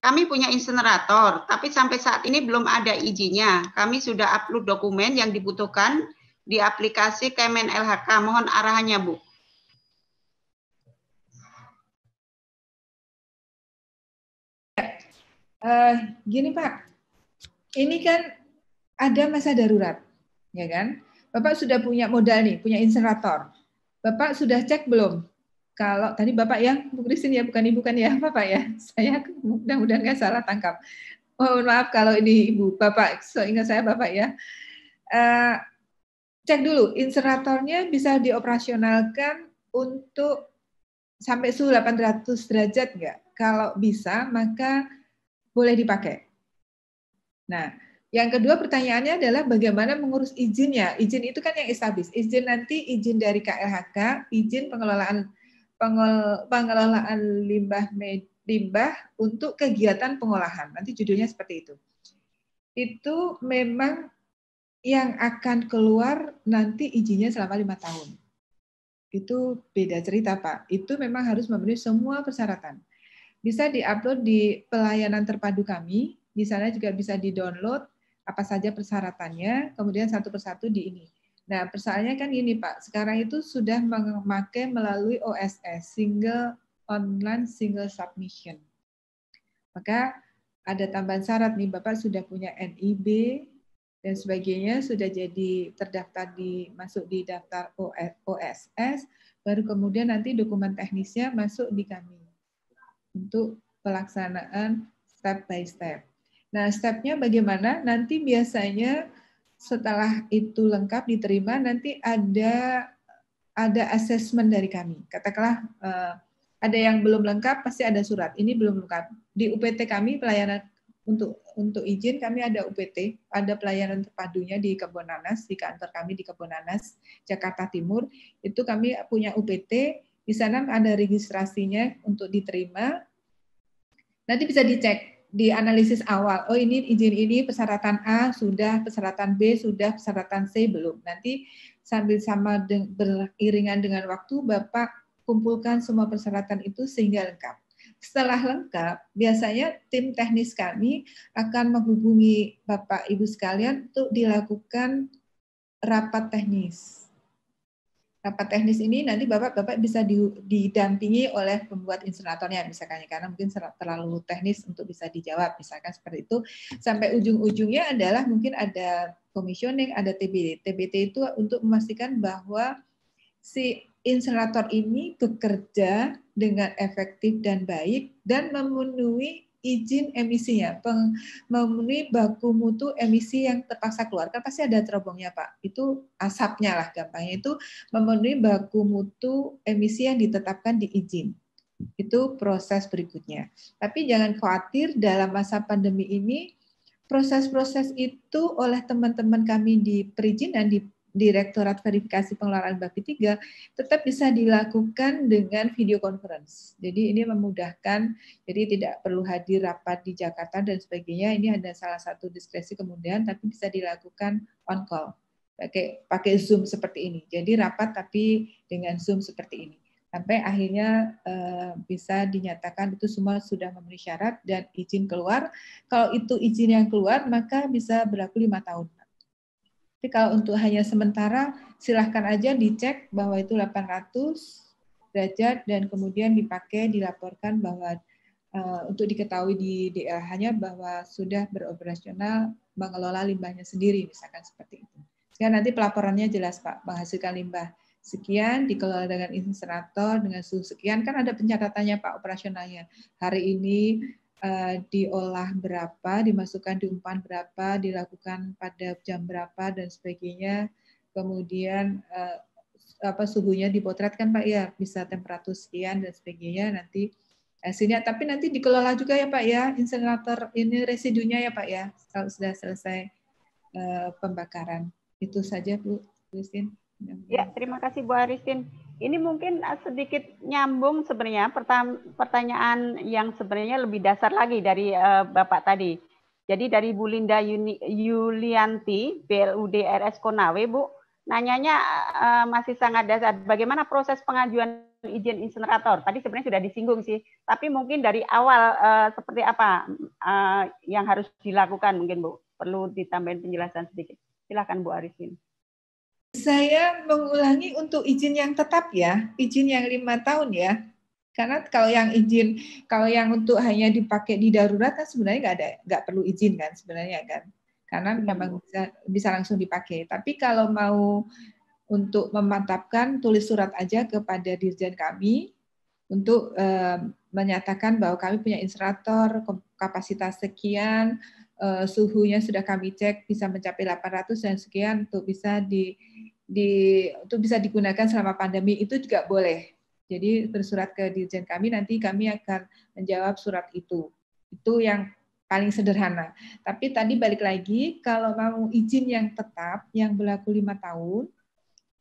kami punya insenerator, tapi sampai saat ini belum ada izinnya. Kami sudah upload dokumen yang dibutuhkan di aplikasi Kemen LHK. Mohon arahannya, Bu. Gini Pak, ini kan ada masa darurat, ya kan? Bapak sudah punya modal nih, punya insenerator. Bapak sudah cek belum? Kalau tadi Bapak ya, Bu Christine ya, bukan Ibu kan ya, Bapak ya. Saya mudah-mudahan nggak salah tangkap. Oh, maaf kalau ini Ibu, Bapak, seingat saya Bapak ya. Cek dulu, inseneratornya bisa dioperasionalkan untuk sampai suhu 800 derajat nggak? Kalau bisa, maka boleh dipakai. Nah, yang kedua pertanyaannya adalah bagaimana mengurus izinnya. Izin itu kan yang establis. Izin nanti izin dari KLHK, izin pengelolaan limbah untuk kegiatan pengolahan. Nanti judulnya seperti itu. Itu memang yang akan keluar nanti izinnya selama 5 tahun. Itu beda cerita, Pak. Itu memang harus memenuhi semua persyaratan. Bisa diupload di pelayanan terpadu kami, di sana juga bisa di-download apa saja persyaratannya, kemudian satu persatu di ini. Nah, persoalannya kan gini, Pak. Sekarang itu sudah memakai melalui OSS, Online Single Submission. Maka ada tambahan syarat nih, Bapak sudah punya NIB dan sebagainya, sudah jadi terdaftar masuk di daftar OSS, baru kemudian nanti dokumen teknisnya masuk di kami untuk pelaksanaan step by step. Nah, stepnya bagaimana? Nanti biasanya setelah itu lengkap diterima, nanti ada asesmen dari kami. Katakanlah ada yang belum lengkap, pasti ada surat. Ini belum lengkap. Di UPT kami pelayanan untuk izin kami ada UPT, ada pelayanan terpadunya di Kebon Nanas, di kantor kami di Kebon Nanas, Jakarta Timur. Itu kami punya UPT, di sana ada registrasinya untuk diterima. Nanti bisa dicek di analisis awal. Oh, ini izin ini persyaratan A sudah, persyaratan B sudah, persyaratan C belum. Nanti sambil beriringan dengan waktu Bapak kumpulkan semua persyaratan itu sehingga lengkap. Setelah lengkap, biasanya tim teknis kami akan menghubungi Bapak Ibu sekalian untuk dilakukan rapat teknis. Rapat teknis ini nanti Bapak bisa didampingi oleh pembuat inseneratornya misalkan, karena mungkin terlalu teknis untuk bisa dijawab, misalkan seperti itu. Sampai ujung-ujungnya adalah mungkin ada commissioning, ada TBT. TBT itu untuk memastikan bahwa si insenerator ini bekerja dengan efektif dan baik dan memenuhi izin emisinya, memenuhi baku mutu emisi yang terpaksa keluar. Kan pasti ada terobongnya, Pak. Itu asapnya lah gampangnya. Itu memenuhi baku mutu emisi yang ditetapkan di izin. Itu proses berikutnya. Tapi jangan khawatir, dalam masa pandemi ini, proses-proses itu oleh teman-teman kami di perizinan, di Direktorat Verifikasi Pengelolaan Bapki 3 tetap bisa dilakukan dengan video conference. Jadi ini memudahkan, jadi tidak perlu hadir rapat di Jakarta dan sebagainya. Ini ada salah satu diskresi kemudian, tapi bisa dilakukan on call, pakai Zoom seperti ini. Jadi rapat tapi dengan Zoom seperti ini. Sampai akhirnya bisa dinyatakan itu semua sudah memenuhi syarat dan izin keluar. Kalau itu izin yang keluar, maka bisa berlaku 5 tahun. Tapi kalau untuk hanya sementara, silahkan aja dicek bahwa itu 800 derajat dan kemudian dipakai, dilaporkan bahwa untuk diketahui di DLH-nya bahwa sudah beroperasional mengelola limbahnya sendiri, misalkan seperti itu. Sehingga nanti pelaporannya jelas, Pak, menghasilkan limbah sekian, dikelola dengan insenerator, dengan suhu sekian, kan ada pencatatannya, Pak, operasionalnya. Hari ini diolah berapa, dimasukkan di umpan berapa, dilakukan pada jam berapa dan sebagainya. Kemudian suhunya dipotretkan, Pak, ya, bisa temperatur sekian dan sebagainya nanti hasilnya. Tapi nanti dikelola juga ya, Pak, ya, insenerator ini residunya ya, Pak, ya, kalau sudah selesai pembakaran. Itu saja, Bu Christine. Ya, terima kasih Bu Aristin. Ini mungkin sedikit nyambung sebenarnya pertanyaan yang sebenarnya lebih dasar lagi dari Bapak tadi. Jadi dari Bu Linda Yulianti, BLUD RS Konawe, Bu, nanyanya masih sangat dasar. Bagaimana proses pengajuan izin insinerator. Tadi sebenarnya sudah disinggung sih, tapi mungkin dari awal seperti apa yang harus dilakukan mungkin Bu, perlu ditambahin penjelasan sedikit. Silakan Bu Arifin. Saya mengulangi untuk izin yang tetap ya, izin yang 5 tahun ya. Karena kalau yang untuk hanya dipakai di darurat kan sebenarnya nggak perlu izin kan sebenarnya kan, karena memang bisa langsung dipakai. Tapi kalau mau untuk memantapkan, tulis surat aja kepada dirjen kami untuk menyatakan bahwa kami punya insinerator kapasitas sekian, suhunya sudah kami cek bisa mencapai 800 dan sekian untuk bisa untuk bisa digunakan selama pandemi, itu juga boleh. Jadi bersurat ke dirjen kami, nanti kami akan menjawab surat itu. Itu yang paling sederhana. Tapi tadi balik lagi, kalau mau izin yang tetap, yang berlaku 5 tahun,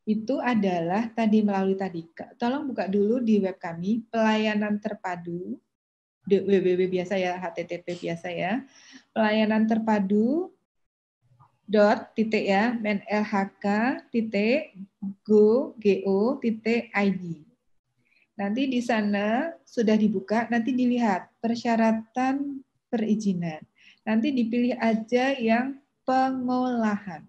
itu adalah tadi melalui tadi. Tolong buka dulu di web kami, pelayanan terpadu, www biasa ya, http biasa ya, pelayanan terpadu menlhk.go.id. Nanti di sana sudah dibuka, nanti dilihat persyaratan perizinan. Nanti dipilih aja yang pengolahan.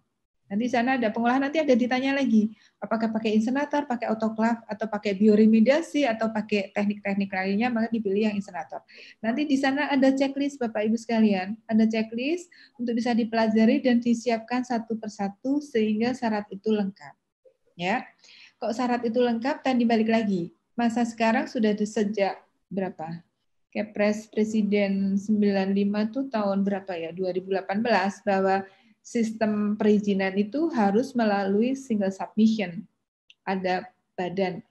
Nanti di sana ada pengolahan, nanti ada ditanya lagi, apakah pakai insinerator, pakai autoclave, atau pakai bioremediasi, atau pakai teknik-teknik lainnya, maka dipilih yang insinerator. Nanti di sana ada checklist, Bapak Ibu sekalian, ada checklist untuk bisa dipelajari dan disiapkan satu persatu sehingga syarat itu lengkap. Ya, kok syarat itu lengkap dan dibalik lagi. Masa sekarang sudah sejak berapa? Kepres Presiden 95 itu tahun berapa ya? 2018 bahwa sistem perizinan itu harus melalui single submission. Ada badan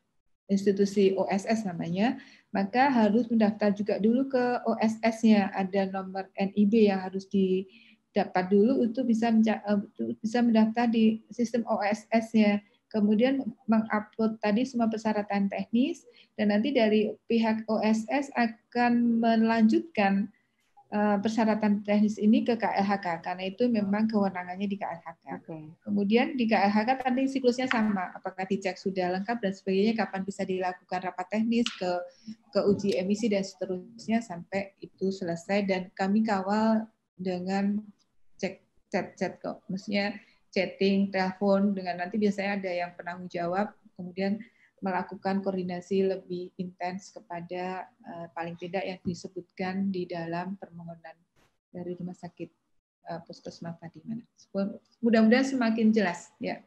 institusi OSS namanya, maka harus mendaftar juga dulu ke OSS-nya. Ada nomor NIB yang harus didapat dulu untuk bisa mendaftar di sistem OSS-nya. Kemudian mengupload tadi semua persyaratan teknis, dan nanti dari pihak OSS akan melanjutkan persyaratan teknis ini ke KLHK, karena itu memang kewenangannya di KLHK. Okay. Kemudian di KLHK tadi siklusnya sama, apakah dicek sudah lengkap dan sebagainya, kapan bisa dilakukan rapat teknis, ke uji emisi dan seterusnya sampai itu selesai, dan kami kawal dengan chat kok, maksudnya chatting, telepon, dengan nanti biasanya ada yang penanggung jawab, kemudian melakukan koordinasi lebih intens kepada paling tidak yang disebutkan di dalam permohonan dari rumah sakit puskesmas tadi. Mudah-mudahan semakin jelas ya.